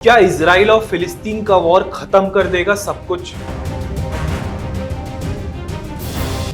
क्या इजराइल और फिलिस्तीन का वॉर खत्म कर देगा सब कुछ?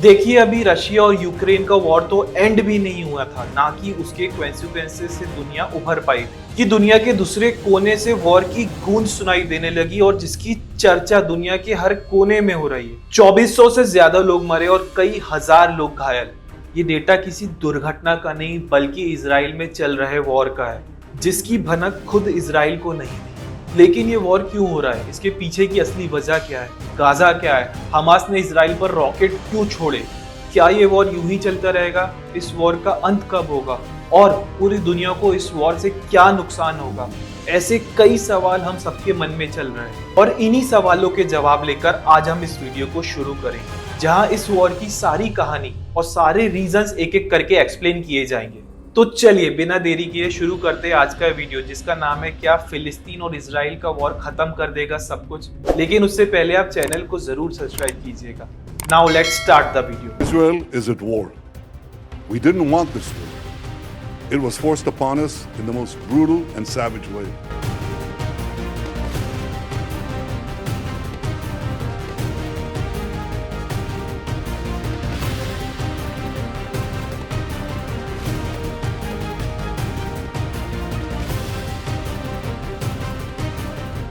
देखिए, अभी रशिया और यूक्रेन का वॉर तो एंड भी नहीं हुआ था, ना कि उसके कॉन्सिक्वेंसेस से दुनिया उभर पाई कि दुनिया के दूसरे कोने से वॉर की गूंज सुनाई देने लगी और जिसकी चर्चा दुनिया के हर कोने में हो रही है। 2400 से ज्यादा लोग मरे और कई हजार लोग घायल। ये डेटा किसी दुर्घटना का नहीं बल्कि इजराइल में चल रहे वॉर का है, जिसकी भनक खुद इजराइल को नहीं थी। लेकिन ये वॉर क्यों हो रहा है? इसके पीछे की असली वजह क्या है? गाजा क्या है? हमास ने इजराइल पर रॉकेट क्यों छोड़े? क्या ये वॉर यूं ही चलता रहेगा? इस वॉर का अंत कब होगा और पूरी दुनिया को इस वॉर से क्या नुकसान होगा? ऐसे कई सवाल हम सबके मन में चल रहे हैं और इन्हीं सवालों के जवाब लेकर आज हम इस वीडियो को शुरू करेंगे, जहां इस वॉर की सारी कहानी और सारे रीजंस एक एक करके एक्सप्लेन किए जाएंगे। तो चलिए बिना देरी किए शुरू करते हैं आज का वीडियो, जिसका नाम है क्या फिलिस्तीन और इजराइल का वॉर खत्म कर देगा सब कुछ। लेकिन उससे पहले आप चैनल को जरूर सब्सक्राइब कीजिएगा। Now let's start the video. Israel is at war. We didn't want this war. It was forced upon us in the most brutal and savage way.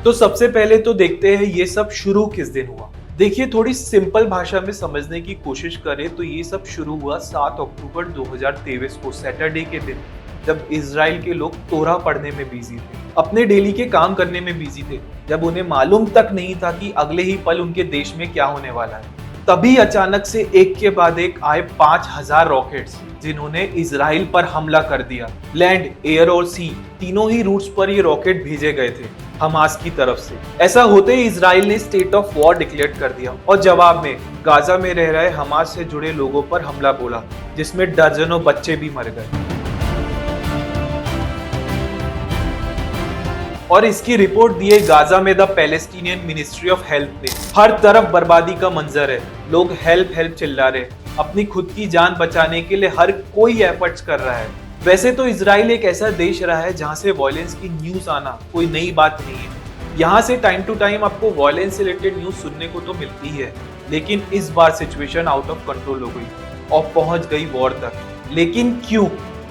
तो सबसे पहले तो देखते हैं ये सब शुरू किस दिन हुआ। देखिए, थोड़ी सिंपल भाषा में समझने की कोशिश करें तो ये सब शुरू हुआ 7 अक्टूबर 2023 को, सैटरडे के दिन, जब इजराइल के लोग तोरा पढ़ने में बिजी थे, अपने डेली के काम करने में बिजी थे, जब उन्हें मालूम तक नहीं था कि अगले ही पल उनके देश में क्या होने वाला है। तभी अचानक से एक के बाद एक आए 5000 रॉकेट्स, जिन्होंने इजराइल पर हमला कर दिया। लैंड, एयर और सी तीनों ही रूट्स पर ये रॉकेट भेजे गए थे हमास की तरफ से। ऐसा होते ही इजराइल ने स्टेट ऑफ वॉर डिक्लेयर कर दिया और जवाब में गाजा में रह रहे हमास से जुड़े लोगों पर हमला बोला, जिसमें दर्जनों बच्चे भी मर गए। और इसकी रिपोर्ट दी है गाजा में the Palestinian ministry of health ने। हर तरफ बर्बादी का मंजर है, लोग हेल्प हेल्प चिल्ला रहे, अपनी खुद की जान बचाने के लिए हर कोई एफर्ट्स कर रहा है। वैसे तो इजराइल एक ऐसा देश रहा है जहां से वायलेंस की न्यूज आना कोई नई बात नहीं है। यहाँ से टाइम टू टाइम आपको वायलेंस से रिलेटेड न्यूज सुनने को तो मिलती है, लेकिन इस बार सिचुएशन आउट ऑफ कंट्रोल हो गई और पहुंच गई वॉर तक। लेकिन क्यों?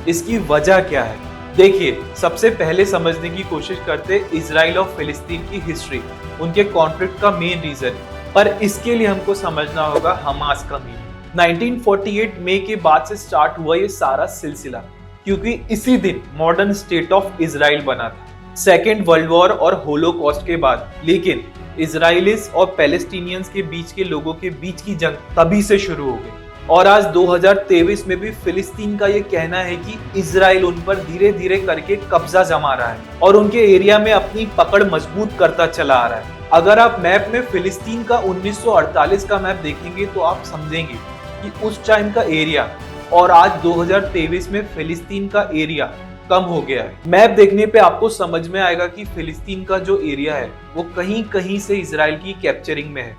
इसकी वजह क्या है? देखिए, सबसे पहले समझने की कोशिश करते इजराइल और फिलिस्तीन की हिस्ट्री, उनके कॉन्फ्लिक्ट का मेन रीजन। पर इसके लिए हमको समझना होगा हमास का मीनिंग। 1948 मई के बाद से स्टार्ट हुआ ये सारा सिलसिला, क्योंकि इसी दिन मॉडर्न स्टेट ऑफ इजराइल बना था, सेकेंड वर्ल्ड वॉर और होलोकॉस्ट के बाद। लेकिन इजराइलिस और पैलेस्टीनियंस के बीच के लोगों के बीच की जंग तभी से शुरू हो गई। और आज 2023 में भी फिलिस्तीन का ये कहना है कि इजराइल उन पर धीरे धीरे करके कब्जा जमा रहा है और उनके एरिया में अपनी पकड़ मजबूत करता चला आ रहा है। अगर आप मैप में फिलिस्तीन का 1948 का मैप देखेंगे तो आप समझेंगे कि उस टाइम का एरिया और आज 2023 में फिलिस्तीन का एरिया कम हो गया है। मैप देखने पे आपको समझ में आएगा कि फिलिस्तीन का जो एरिया है वो कहीं कहीं से इजराइल की कैप्चरिंग में है।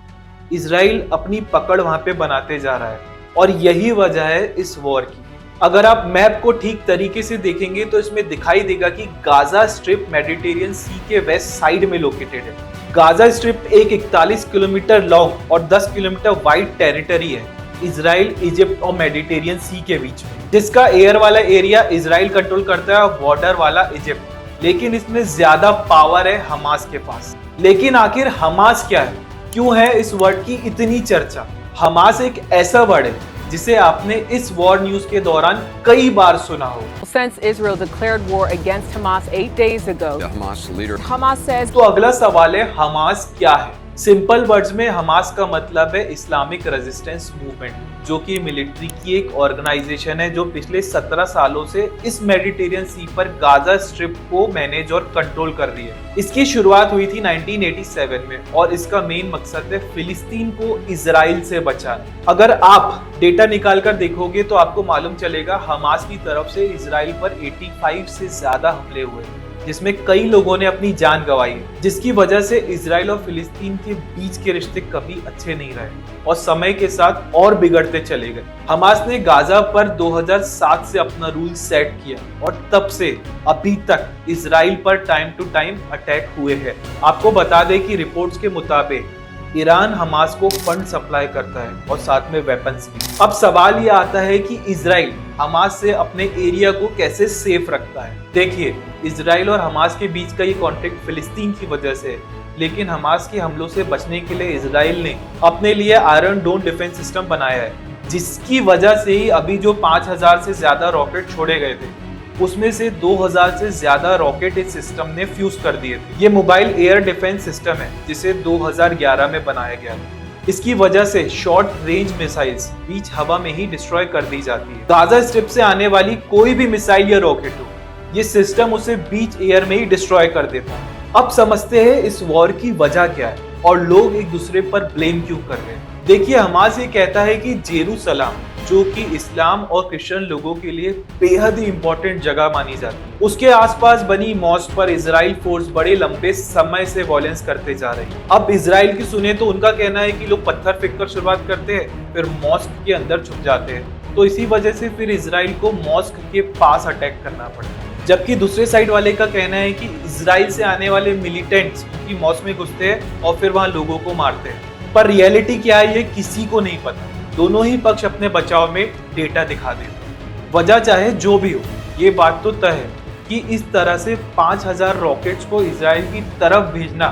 इजराइल अपनी पकड़ वहां पे बनाते जा रहा है और यही वजह है इस वॉर की। अगर आप मैप को ठीक तरीके से देखेंगे तो इसमें दिखाई देगा कि गाजा स्ट्रिप मेडिटेरियन सी के वेस्ट साइड में लोकेटेड है। गाजा स्ट्रिप एक 41 किलोमीटर लॉन्ग और 10 किलोमीटर वाइड टेरिटरी है इजराइल, इजिप्ट और मेडिटेरियन सी के बीच में, जिसका एयर वाला एरिया इजराइल कंट्रोल करता है और बॉर्डर वाला इजिप्ट। लेकिन इसमें ज्यादा पावर है हमास के पास। लेकिन आखिर हमास क्या है? क्यों है इस वर्ड की इतनी चर्चा? हमास एक ऐसा वर्ड है जिसे आपने इस वॉर न्यूज के दौरान कई बार सुना हो। Since Israel declared war against Hamas 8 days ago, The Hamas leader Hamas says तो अगला सवाल है, हमास क्या है? सिंपल वर्ड्स में हमास का मतलब है इस्लामिक रेजिस्टेंस मूवमेंट, जो कि मिलिट्री की एक ऑर्गेनाइजेशन है जो पिछले 17 सालों से इस मेडिटेरियन सी पर गाजा स्ट्रिप को मैनेज और कंट्रोल कर रही है। इसकी शुरुआत हुई थी 1987 में और इसका मेन मकसद है फिलिस्तीन को इजराइल से बचाना। अगर आप डेटा निकाल कर देखोगे तो आपको मालूम चलेगा हमास की तरफ से इजराइल पर 85 से ज्यादा हमले हुए जिसमें कई लोगों ने अपनी जान गंवाई है, जिसकी वजह से इजराइल और फिलिस्तीन के बीच के रिश्ते कभी अच्छे नहीं रहे और समय के साथ और बिगड़ते चले गए। हमास ने गाजा पर 2007 से अपना रूल सेट किया और तब से अभी तक इजराइल पर टाइम टू टाइम अटैक हुए हैं। आपको बता दें कि रिपोर्ट्स के मुताबिक ईरान हमास को फंड सप्लाई करता है और साथ में वेपन्स भी। अब सवाल ये आता है कि इजराइल हमास से अपने एरिया को कैसे सेफ रखता है। देखिए, इजराइल और हमास के बीच का ये कॉन्फ्लिक्ट फिलिस्तीन की वजह से है, लेकिन हमास के हमलों से बचने के लिए इजराइल ने अपने लिए आयरन डोम डिफेंस सिस्टम बनाया है, जिसकी वजह से ही अभी जो 5000 से ज्यादा रॉकेट छोड़े गए थे उसमें से 2000 से ज्यादा रॉकेट इस सिस्टम ने फ्यूज कर दिए थे। ये मोबाइल एयर डिफेंस सिस्टम है जिसे 2011 में बनाया गया था। इसकी वजह से शॉर्ट रेंज मिसाइल्स बीच हवा में ही डिस्ट्रॉय कर दी जाती है। गाजा स्ट्रिप से आने वाली कोई भी मिसाइल या रॉकेट हो, ये सिस्टम उसे बीच एयर में ही डिस्ट्रॉय कर देता है। अब समझते हैं इस वॉर की वजह क्या है और लोग एक दूसरे पर ब्लेम क्यों कर रहे हैं। देखिए, हमास ये कहता है कि जेरूसलम, जो कि इस्लाम और क्रिश्चियन लोगों के लिए बेहद ही इंपॉर्टेंट जगह मानी जाती है, उसके आसपास बनी मॉस्क पर इजराइल फोर्स बड़े लंबे समय से वॉयलेंस करते जा रही है। अब इजराइल की सुने तो उनका कहना है कि लोग पत्थर फेंककर शुरुआत करते हैं, फिर मॉस्क के अंदर छुप जाते हैं, तो इसी वजह से फिर इजराइल को मॉस्क के पास अटैक करना पड़ता है। जबकि दूसरे साइड वाले का कहना है कि इजराइल से आने वाले मिलिटेंट्स की मॉस्क में घुसते हैं और फिर वहां लोगों को मारते हैं। पर रियलिटी क्या है ये किसी को नहीं पता। दोनों ही पक्ष अपने बचाव में डेटा दिखा देते। वजह चाहे जो भी हो, ये बात तो तय है कि इस तरह से 5000 रॉकेट्स को इजराइल की तरफ भेजना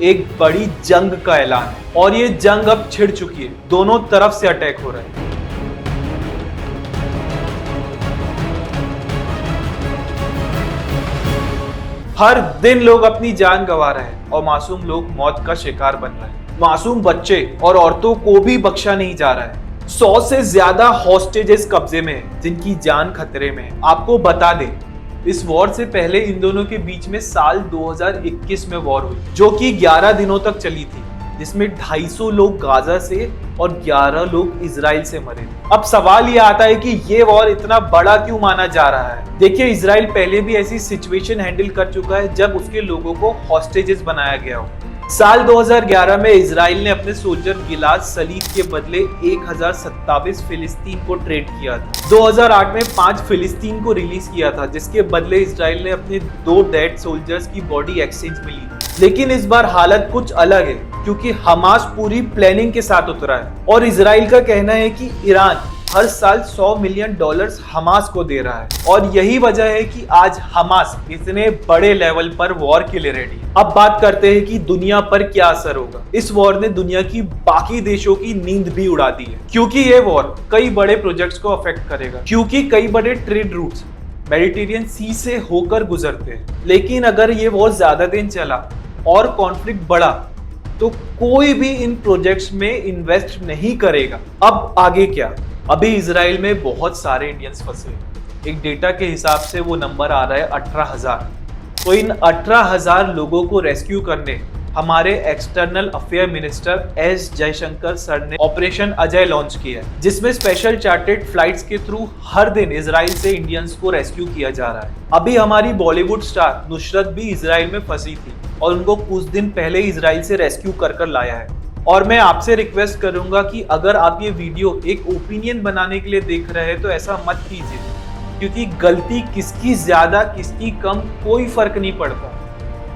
एक बड़ी जंग का ऐलान है और ये जंग अब छिड़ चुकी है। दोनों तरफ से अटैक हो रहा है। हर दिन लोग अपनी जान गंवा रहे हैं और मासूम लोग मौत का शिकार बन रहे हैं। मासूम बच्चे और औरतों को भी बख्शा नहीं जा रहा है। 100 से ज्यादा हॉस्टेजेस कब्जे में हैं, जिनकी जान खतरे में है। आपको बता दें, इस वॉर से पहले इन दोनों के बीच में साल 2021 में वॉर हुई, जो कि 11 दिनों तक चली थी, जिसमें 250 लोग गाजा से और 11 लोग इजराइल से मरे। अब सवाल ये आता है कि ये वॉर इतना बड़ा क्यों माना जा रहा है। देखिए, इजराइल पहले भी ऐसी सिचुएशन हैंडल कर चुका है जब उसके लोगों को हॉस्टेजेस बनाया गया हो। साल 2011 में इजराइल ने अपने सोल्जर गिलाद सलीब के बदले 1027 फिलिस्तीन को ट्रेड किया था। 2008 में 5 फिलिस्तीन को रिलीज किया था, जिसके बदले इजराइल ने अपने 2 डेड सोल्जर्स की बॉडी एक्सचेंज में ली। लेकिन इस बार हालत कुछ अलग है, क्योंकि हमास पूरी प्लानिंग के साथ उतरा है और इजराइल का कहना है कि ईरान हर साल $100 मिलियन हमास को दे रहा है और यही वजह है कि आज हमास इतने बड़े लेवल पर वॉर के लिए रेडी है। अब बात करते हैं कि दुनिया पर क्या असर होगा। इस वॉर ने दुनिया की बाकी देशों की नींद भी उड़ा दी है, क्योंकि ये वॉर कई बड़े प्रोजेक्ट्स को अफेक्ट करेगा, क्योंकि कई बड़े ट्रेड रूट्स मेडिटेरियन सी से होकर गुजरते हैं। लेकिन अगर ये वॉर ज्यादा दिन चला और कॉन्फ्लिक्ट बढ़ा तो कोई भी इन प्रोजेक्ट्स में इन्वेस्ट नहीं करेगा। अब आगे क्या? अभी इजराइल में बहुत सारे इंडियंस फंसे। एक डेटा के हिसाब से वो नंबर आ रहा है 18,000। तो इन 18,000 लोगों को रेस्क्यू करने हमारे external affair minister S Jaishankar sir ने ऑपरेशन अजय लॉन्च किया है, जिसमें स्पेशल चार्टर्ड फ्लाइट्स के थ्रू हर दिन इजराइल से इंडियंस को रेस्क्यू किया जा रहा है। अभी हमारी बॉलीवुड स्टार नुसरत भी इजराइल में फंसी थी और उनको कुछ दिन पहले इजराइल से रेस्क्यू कर लाया है। और मैं आपसे रिक्वेस्ट करूंगा कि अगर आप ये वीडियो एक ओपिनियन बनाने के लिए देख रहे हैं तो ऐसा मत कीजिए, क्योंकि गलती किसकी ज्यादा किसकी कम कोई फर्क नहीं पड़ता,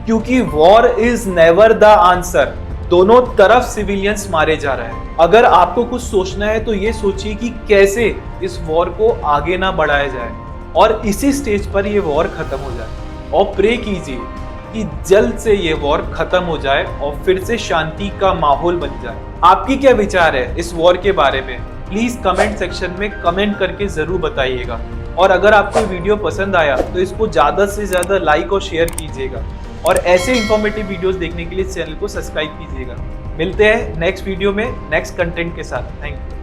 क्योंकि war is never the answer. दोनों तरफ सिविलियंस मारे जा रहे हैं। अगर आपको कुछ सोचना है तो ये सोचिए कि कैसे इस वॉर को आगे ना बढ़ाया जाए और इसी स्टेज पर ये वॉर खत्म हो जाए, और प्रे कीजिए कि जल्द से ये वॉर खत्म हो जाए और फिर से शांति का माहौल बन जाए। आपकी क्या विचार है इस वॉर के बारे में? प्लीज कमेंट सेक्शन में कमेंट करके जरूर बताइएगा। और अगर आपको वीडियो पसंद आया तो इसको ज्यादा से ज्यादा लाइक और शेयर कीजिएगा और ऐसे इंफॉर्मेटिव वीडियोस देखने के लिए चैनल को सब्सक्राइब कीजिएगा। मिलते हैं नेक्स्ट वीडियो में नेक्स्ट कंटेंट के साथ। Thank you.